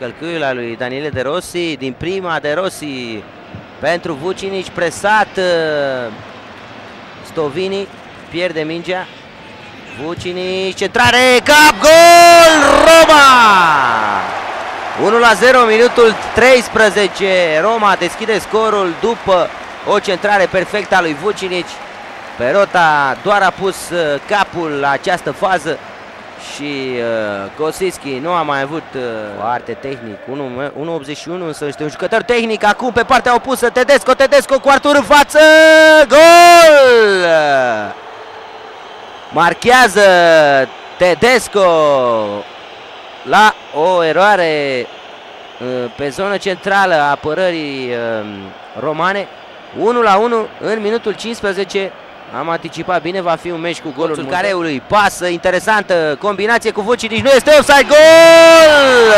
călcâiul al lui Daniele De Rossi, din prima De Rossi pentru Vucinic, presat Stovini, pierde mingea, Vucinic, centrare, cap, gol, Roma! 1-0, minutul 13, Roma deschide scorul după o centrare perfectă a lui Vucinic. Perota doar a pus capul la această fază și Kosicki nu a mai avut foarte tehnic, 1.81, însă este un jucător tehnic. Acum pe partea opusă Tedesco cu Artur în față, gol! Marchează Tedesco la o eroare pe zonă centrală a apărării romane. 1-1 în minutul 15. Am anticipat bine, va fi un meci cu golul Careului. Pasă interesantă, combinație cu Vucinic, nu este offside, gol!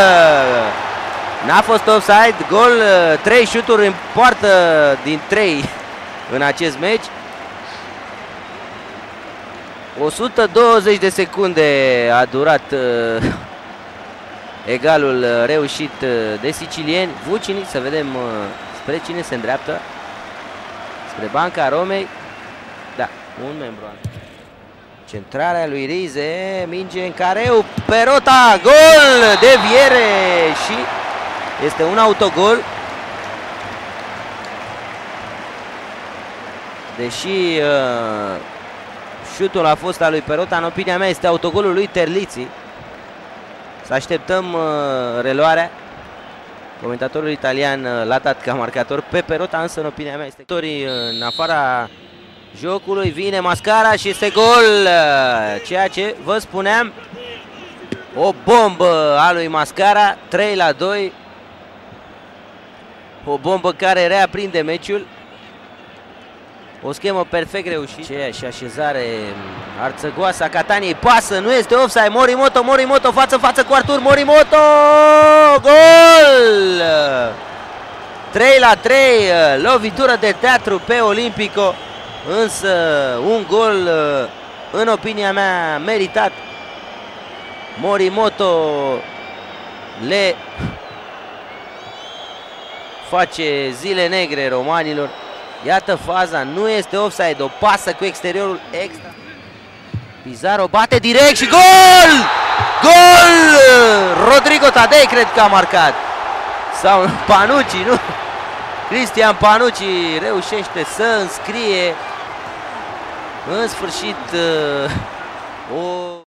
N-a fost offside, gol, 3 șuturi în poartă din 3 în acest meci. 120 de secunde a durat egalul reușit de sicilieni. Vucinic, să vedem spre cine se îndreaptă. Spre banca Romei. Da, un membru. Centrarea lui Rize, minge în Careu, Perota, gol, deviere și este un autogol. Deși șutul a fost al lui Perota, în opinia mea este autogolul lui Terliți. Să așteptăm reluarea. Comentatorul italian l-a dat ca marcator pe Perota, însă în opinia mea este în afara jocului. Vine Mascara și este gol, ceea ce vă spuneam, o bombă a lui Mascara, 3-2, o bombă care reaprinde meciul, o schemă perfect reușită și așezare arțăgoasă a Cataniei, pasă, nu este offside, Morimoto, față cu Artur, Morimoto, gol! 3-3, lovitură de teatru pe Olimpico, însă un gol în opinia mea meritat. Morimoto le face zile negre romanilor. Iată faza, nu este offside, o pasă cu exteriorul extra. Pizarro bate direct și gol! Gol! Rodrigo Tadei cred că a marcat. Sau Panucci, nu? Cristian Panucci reușește să înscrie în sfârșit o